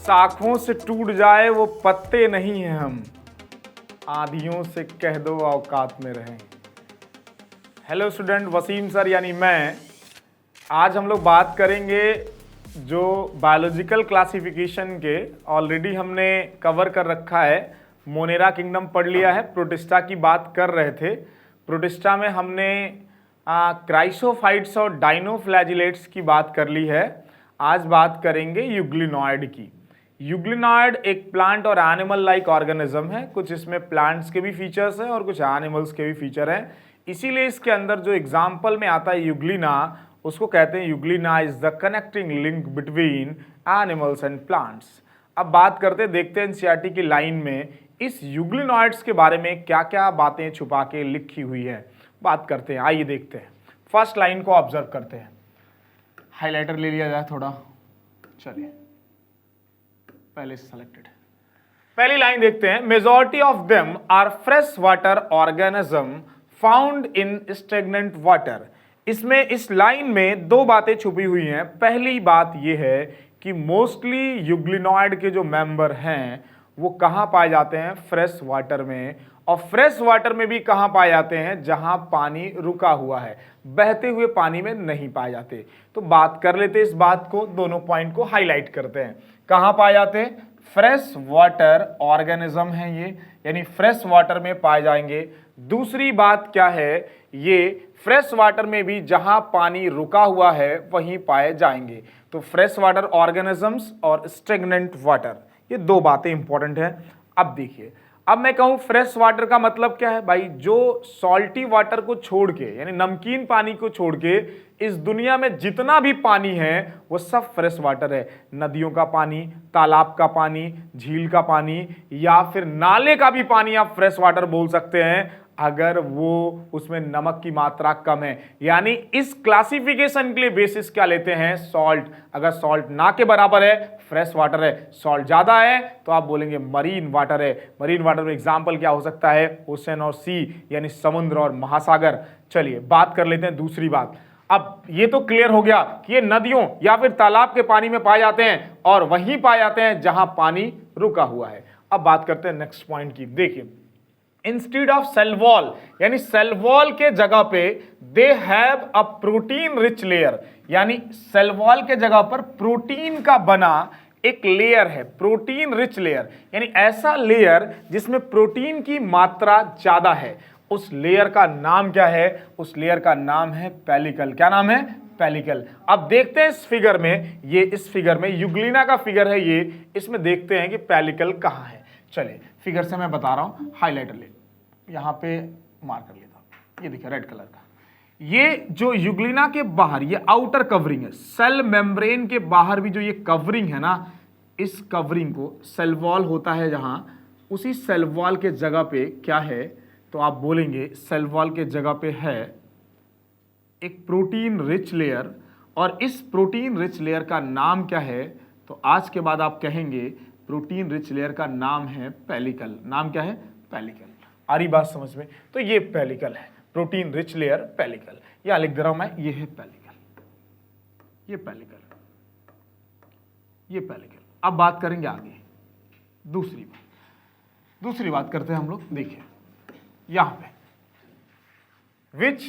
शाखों से टूट जाए वो पत्ते नहीं हैं हम, आंधियों से कह दो औकात में रहें। हेलो स्टूडेंट, वसीम सर यानी मैं। आज हम लोग बात करेंगे जो बायोलॉजिकल क्लासिफिकेशन के ऑलरेडी हमने कवर कर रखा है। मोनेरा किंगडम पढ़ लिया है, प्रोटिस्टा की बात कर रहे थे। प्रोटिस्टा में हमने क्राइसोफाइट्स और डाइनोफ्लैजिलेट्स की बात कर ली है। आज बात करेंगे यूग्लिनॉइड की। यूग्लिनॉइड एक प्लांट और एनिमल लाइक ऑर्गेनिज्म है। कुछ इसमें प्लांट्स के भी फीचर्स हैं और कुछ एनिमल्स के भी फीचर हैं। इसीलिए इसके अंदर जो एग्जाम्पल में आता है यूग्लिना, उसको कहते हैं Euglena is the connecting link between animals and plants. अब बात करते देखते हैं एनसीईआरटी की लाइन में इस यूग्लिनॉइड्स के बारे में क्या क्या बातें छुपा के लिखी हुई है, बात करते हैं। आइए देखते हैं, फर्स्ट लाइन को ऑब्जर्व करते हैं। हाइलाइटर ले लिया जाए थोड़ा, चलिए पहले से सेलेक्टेड। पहली लाइन देखते हैं, majority of them are fresh water organism found in stagnant water. इसमें इस लाइन में दो बातें छुपी हुई हैं। पहली बात यह है कि मोस्टली यूग्लिनॉइड के जो मेंबर हैं वो कहां पाए जाते हैं? फ्रेश वाटर में। और फ्रेश वाटर में भी कहां पाए जाते हैं? जहां पानी रुका हुआ है, बहते हुए पानी में नहीं पाए जाते। तो बात कर लेते हैं इस बात को, दोनों पॉइंट को हाईलाइट करते हैं। कहां पाए जाते हैं? फ्रेश वाटर ऑर्गेनिज्म है ये, यानी फ्रेश वाटर में पाए जाएंगे। दूसरी बात क्या है? ये फ्रेश वाटर में भी जहां पानी रुका हुआ है वहीं पाए जाएंगे। तो फ्रेश वाटर ऑर्गेनिजम्स और स्टेगनेंट वाटर, ये दो बातें इंपॉर्टेंट हैं। अब देखिए, अब मैं कहूं फ्रेश वाटर का मतलब क्या है भाई? जो सॉल्टी वाटर को छोड़ के, यानी नमकीन पानी को छोड़ के इस दुनिया में जितना भी पानी है वो सब फ्रेश वाटर है। नदियों का पानी, तालाब का पानी, झील का पानी या फिर नाले का भी पानी आप फ्रेश वाटर बोल सकते हैं अगर वो उसमें नमक की मात्रा कम है। यानी इस क्लासिफिकेशन के लिए बेसिस क्या लेते हैं? सॉल्ट। अगर सॉल्ट ना के बराबर है फ्रेश वाटर है, सॉल्ट ज्यादा है तो आप बोलेंगे मरीन वाटर है। मरीन वाटर में एग्जांपल क्या हो सकता है? ओशन और सी, यानी समुद्र और महासागर। चलिए बात कर लेते हैं दूसरी बात। अब ये तो क्लियर हो गया कि ये नदियों या फिर तालाब के पानी में पाए जाते हैं और वहीं पाए जाते हैं जहां पानी रुका हुआ है। अब बात करते हैं नेक्स्ट पॉइंट की। देखिए, इंस्टीड ऑफ सेल वॉल, यानी सेल वॉल के जगह पे they have a protein rich layer, यानी सेल वॉल के जगह पर प्रोटीन का बना एक लेयर है, प्रोटीन रिच लेयर, यानी ऐसा लेयर जिसमें प्रोटीन की मात्रा ज्यादा है। उस लेयर का नाम क्या है? उस लेयर का नाम है पेलिकल। क्या नाम है? पेलिकल। अब देखते हैं इस फिगर में, ये इस फिगर में यूग्लिना का फिगर है ये, इसमें देखते हैं कि पेलिकल कहां है। चलिए फिगर से मैं बता रहा हूं, हाइलाइटर ले यहां पे मार्क कर लेता हूं। ये देखिए रेड कलर का, ये जो यूग्लिना के बाहर ये आउटर कवरिंग है, सेल मेम्ब्रेन के बाहर भी जो ये कवरिंग है ना, इस कवरिंग को सेल वॉल होता है जहां, उसी सेल वॉल के जगह पे क्या है? तो आप बोलेंगे सेल वॉल के जगह पे है एक प्रोटीन रिच लेयर, और इस प्रोटीन रिच लेयर का नाम क्या है? तो आज के बाद आप कहेंगे प्रोटीन रिच लेयर का नाम है पेलिकल। नाम क्या है? पेलिकल। आ रही बात समझ में? तो ये पेलिकल है, प्रोटीन रिच लेयर पेलिकल। यहां लिख दे रहा हूं मैं, ये है पेलिकल, ये पेलिकल, ये पेलिकल। अब बात करेंगे आगे, दूसरी बात करते हैं हम लोग। देखिए यहां पे which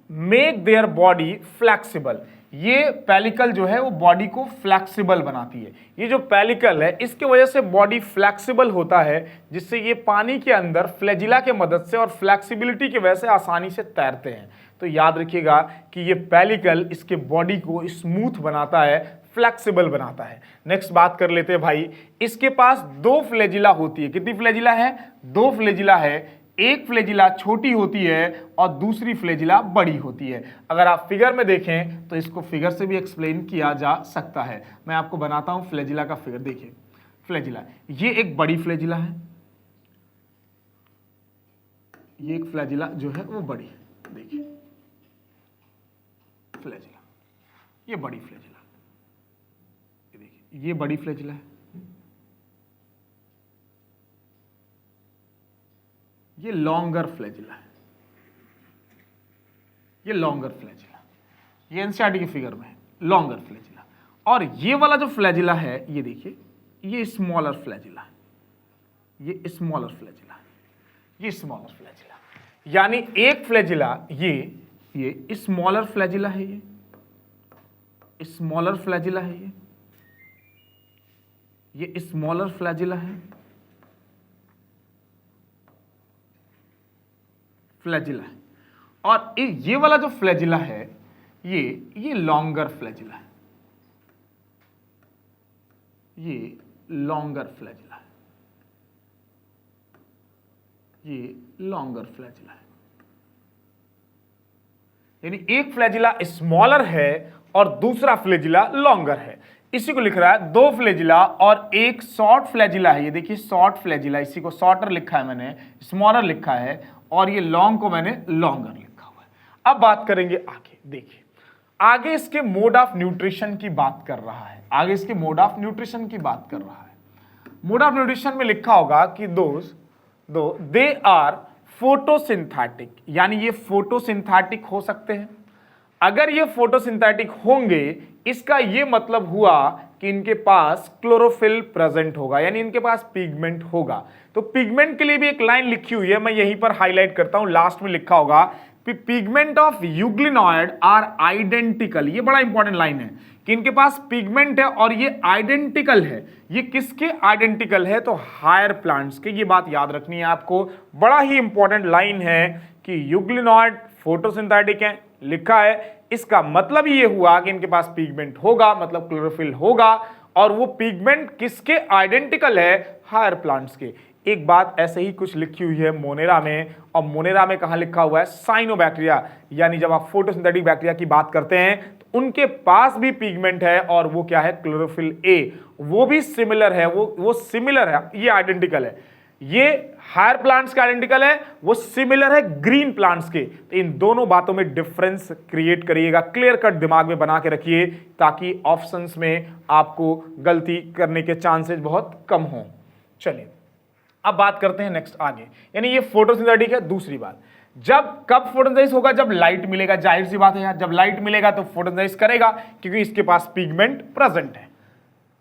make their body flexible, ये पेलिकल जो है वो बॉडी को फ्लेक्सिबल बनाती है। ये जो पेलिकल है इसके वजह से बॉडी फ्लेक्सिबल होता है, जिससे ये पानी के अंदर फ्लैजिला के मदद से और फ्लेक्सिबिलिटी की वजह से आसानी से तैरते हैं। तो याद रखिएगा कि ये पेलिकल इसके बॉडी को स्मूथ बनाता है, फ्लेक्सिबल बनाता है। नेक्स्ट बात कर लेते हैं भाई, इसके पास दो फ्लैजिला होती है। कितनी फ्लैजिला है? दो फ्लैजिला है। एक फ्लैजिला छोटी होती है और दूसरी फ्लैजिला बड़ी होती है। अगर आप फिगर में देखें तो इसको फिगर से भी एक्सप्लेन किया जा सकता है। मैं आपको बनाता हूं फ्लैजिला का फिगर। देखिए फ्लैजिला, ये एक बड़ी फ्लैजिला है, ये एक फ्लैजिला जो है वो बड़ी है। देखिए फ्लैजिला, ये बड़ी फ्लैजिला, ये देखिए ये बड़ी फ्लैजिला है, ये लॉन्गर फ्लैजिला है, ये लॉन्गर फ्लैजिला, ये एनसीईआरटी के फिगर में है लॉन्गर फ्लैजिला। और ये वाला जो फ्लैजिला है, ये देखिए ये स्मॉलर फ्लैजिला, ये स्मॉलर फ्लैजिला, ये स्मॉलर फ्लैजिला, यानी एक फ्लैजिला ये स्मॉलर फ्लैजिला है, ये स्मॉलर फ्लैजिला है, ये स्मॉलर फ्लैजिला है, फ्लैजिला है, और ये वाला जो फ्लैजिला है ये लॉन्गर फ्लैजिला है, ये लॉन्गर फ्लैजिला है, ये लॉन्गर फ्लैजिला है। यानी एक फ्लैजिला स्मॉलर है और दूसरा फ्लैजिला लॉन्गर है। इसी को लिख रहा है दो फ्लैजिला और एक शॉर्ट फ्लैजिला है। ये देखिए शॉर्ट फ्लैजिला, इसी को शॉर्टर लिखा है मैंने, स्मॉलर लिखा है, और ये लॉन्ग को मैंने लॉन्गर लिखा हुआ है। अब बात करेंगे आगे, देखिए आगे इसके मोड ऑफ न्यूट्रिशन की बात कर रहा है, आगे इसके मोड ऑफ न्यूट्रिशन की बात कर रहा है। मोड ऑफ न्यूट्रिशन में लिखा होगा कि दे आर फोटोसिंथेटिक, यानी ये फोटोसिंथेटिक हो सकते हैं। अगर ये फोटोसिंथेटिक होंगे इसका ये मतलब हुआ कि इनके पास क्लोरोफिल प्रेजेंट होगा, यानी इनके पास पिगमेंट होगा। तो पिगमेंट के लिए भी एक लाइन लिखी हुई है, मैं यहीं पर हाईलाइट करता हूं, लास्ट में लिखा होगा pigment of euglenoid are identical. ये बड़ा इंपॉर्टेंट लाइन है कि इनके पास पिगमेंट है और ये आइडेंटिकल है। ये किसके आइडेंटिकल है? तो हायर प्लांट्स के। ये बात याद रखनी है आपको, बड़ा ही इंपॉर्टेंट लाइन है कि यूग्लिनॉइड फोटोसिंथेटिक है, लिखा है, इसका मतलब ये हुआ कि इनके पास पिगमेंट होगा, मतलब क्लोरोफिल होगा, और वो पिगमेंट किसके आइडेंटिकल है? हायर प्लांट्स के। एक बात ऐसे ही कुछ लिखी हुई है मोनेरा में, और मोनेरा में कहां लिखा हुआ है? साइनोबैक्टीरिया, यानी जब आप फोटोसिंथेटिक बैक्टीरिया की बात करते हैं तो उनके पास भी पिगमेंट है, और वो क्या है? Chlorophyll A. वो भी सिमिलर है, वो सिमिलर है, ये आइडेंटिकल है। ये हायर प्लांट्स का आइडेंटिकल है, वो सिमिलर है ग्रीन प्लांट्स के। तो इन दोनों बातों में डिफरेंस क्रिएट करिएगा, क्लियर कट दिमाग में बना के रखिए, ताकि ऑप्शंस में आपको गलती करने के चांसेस बहुत कम हों। चलिए अब बात करते हैं नेक्स्ट आगे, यानी ये फोटोसिंथेटिक है। दूसरी बात, कब फोटोसिंथेसिस होगा? जब लाइट मिलेगा। जाहिर सी बात है यार, जब लाइट मिलेगा तो फोटोसिंथेसिस करेगा, क्योंकि इसके पास पिगमेंट प्रेजेंट है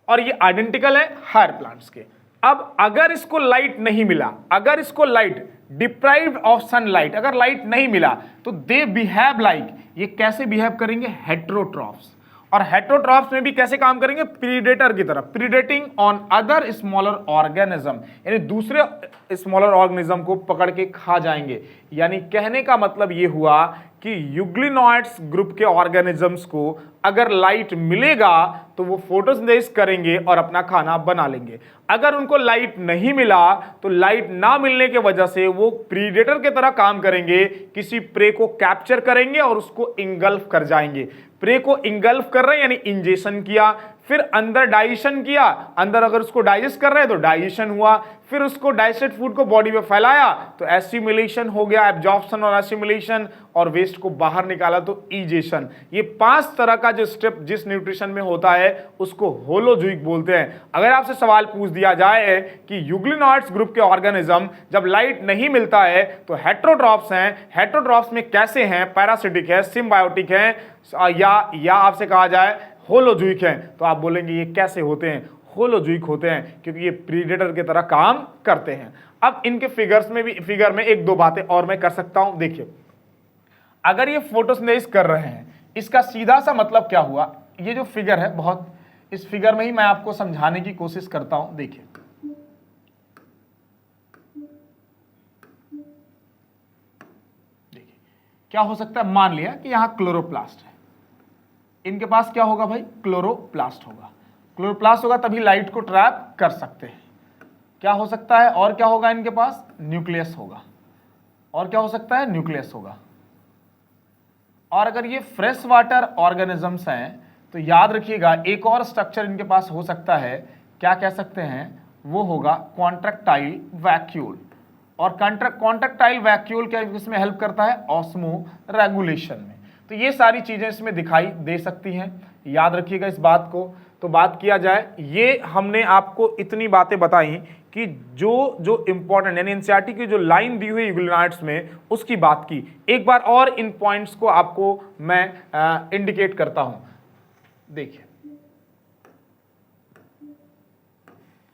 और ये आइडेंटिकल है हायर प्लांट्स के। अब अगर इसको लाइट नहीं मिला, अगर इसको लाइट डिप्राइव्ड ऑफ सनलाइट, अगर लाइट नहीं मिला तो दे बिहेव लाइक, ये कैसे बिहेव करेंगे? हेटेरोट्रॉफ्स। और हेटेरोट्रॉफ्स में भी कैसे काम करेंगे? प्रीडेटर की तरह, प्रीडेटिंग ऑन अदर स्मॉलर ऑर्गेनिज्म, यानी दूसरे स्मॉलर ऑर्गेनिज्म को पकड़ के खा जाएंगे। यानी कहने का मतलब ये हुआ कि यूग्लिनॉइड्स ग्रुप के ऑर्गेनिजम्स को अगर लाइट मिलेगा तो वो फोटोसिंथेसिस करेंगे और अपना खाना बना लेंगे। अगर उनको लाइट नहीं मिला तो लाइट ना मिलने के वजह से वो प्रीडेटर की तरह काम करेंगे, किसी प्रे को कैप्चर करेंगे और उसको इंगल्फ कर जाएंगे। प्रे को इंगल्फ कर रहे हैं यानी इंजेशन किया, फिर अंदर डाइजेशन किया, अंदर अगर उसको डाइजेस्ट कर रहे हैं तो डाइजेशन हुआ, फिर उसको डाइजेस्टेड फूड को बॉडी में फैलाया तो एसिमिलेशन हो गया, एब्जॉर्प्शन और एसिमिलेशन, और वेस्ट को बाहर निकाला तो इजेशन। ये 5 तरह का जो स्टेप जिस न्यूट्रिशन में होता है उसको होलोजोइक बोलते हैं। अगर आपसे सवाल पूछ दिया जाए कि यूग्लिनॉइड्स ग्रुप के ऑर्गेनिज्म जब लाइट नहीं मिलता है तो हेटेरोट्रॉफ्स हैं, हेटेरोट्रॉफ्स में कैसे हैं? पैरासिटिक है, सिम्बायोटिक है, या आपसे कहा जाए होलोजोइक हैं, तो आप बोलेंगे ये कैसे होते हैं? होलोजोइक होते हैं क्योंकि ये प्रीडेटर की तरह काम करते हैं। अब इनके फिगर में एक दो बातें और मैं कर सकता हूं। देखिए, अगर ये फोटोसिंथेसिस कर रहे हैं, इसका सीधा सा मतलब क्या हुआ? ये जो फिगर है, बहुत इस फिगर में ही मैं आपको समझाने की कोशिश करता हूं। देखिए, क्या हो सकता है? मान लिया कि यहां क्लोरोप्लास्ट है, इनके पास क्या होगा भाई? क्लोरोप्लास्ट होगा। क्लोरोप्लास्ट होगा तभी लाइट को ट्रैप कर सकते हैं। क्या हो सकता है? और क्या होगा इनके पास? न्यूक्लियस होगा। और क्या हो सकता है? न्यूक्लियस होगा। और अगर ये फ्रेश वाटर ऑर्गेनिजम्स हैं तो याद रखिएगा एक और स्ट्रक्चर इनके पास हो सकता है, क्या कह सकते हैं? वो होगा कॉन्ट्रैक्टाइल वैक्यूल। और कॉन्ट्रैक्टाइल वैक्यूल क्या इसमें हेल्प करता है? ऑस्मो रेगुलेशन में। तो ये सारी चीजें इसमें दिखाई दे सकती हैं, याद रखिएगा इस बात को। तो बात किया जाए, ये हमने आपको इतनी बातें बताई कि जो इंपॉर्टेंट यानी एनसीईआरटी की जो लाइन दी हुई यूग्लिनॉइड्स में उसकी बात की। एक बार और इन पॉइंट्स को आपको मैं इंडिकेट करता हूं। देखिए,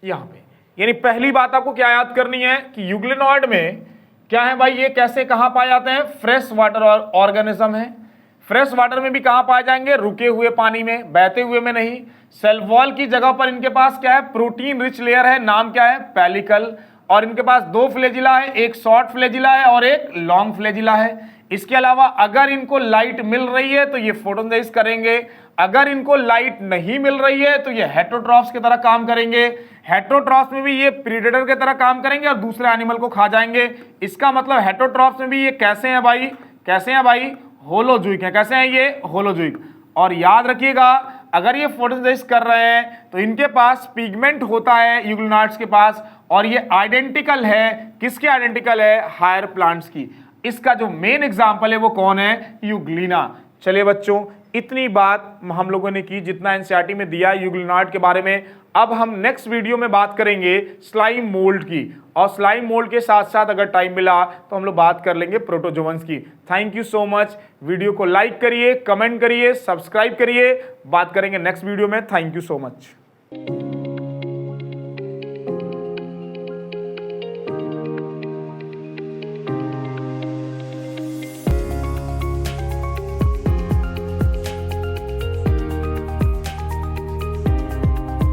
यहाँ पे। यानी पहली बात आपको क्या याद करनी है कि यूग्लिनॉइड में क्या है भाई, ये कैसे कहाँ पाए जाते हैं, फ्रेश वाटर ऑर्गेनिज्म है। फ्रेश वाटर में भी कहाँ पाए जाएंगे, रुके हुए पानी में, बहते हुए में नहीं। सेल वॉल की जगह पर इनके पास क्या है, प्रोटीन रिच लेयर है, नाम क्या है, पेलिकल। और इनके पास दो फ्लैजिला है, एक शॉर्ट फ्लैजिला है और एक लॉन्ग फ्लैजिला है। इसके अलावा अगर इनको लाइट मिल रही है तो ये फोटोसिंथेसिस करेंगे, अगर इनको लाइट नहीं मिल रही है तो ये हेटरोट्रॉफ्स की तरह काम करेंगे। हेटरोट्रॉफ्स में भी ये प्रीडेटर की तरह काम करेंगे और दूसरे एनिमल को खा जाएंगे। इसका मतलब हेटरोट्रॉफ्स में भी ये कैसे हैं भाई, कैसे हैं भाई, होलोजोइक है। कैसे हैं ये, होलोजोइक। और याद रखिएगा अगर ये फोटोसिंथेसिस कर रहे हैं तो इनके पास पिगमेंट होता है यूग्लिनॉइड्स के पास, और ये आइडेंटिकल है, किसके आइडेंटिकल है, हायर प्लांट्स की। इसका जो मेन एग्जांपल है वो कौन है, यूग्लिना। चलिए बच्चों, इतनी बात हम लोगों ने की जितना एनसीईआरटी में दिया यूग्लिनॉइड के बारे में। अब हम नेक्स्ट वीडियो में बात करेंगे स्लाइम मोल्ड की, और स्लाइम मोल्ड के साथ साथ अगर टाइम मिला तो हम लोग बात कर लेंगे प्रोटोजोअन्स की। Thank you so much. Video को लाइक करिए, कमेंट करिए, सब्सक्राइब करिए। बात करेंगे नेक्स्ट वीडियो में। Thank you so much.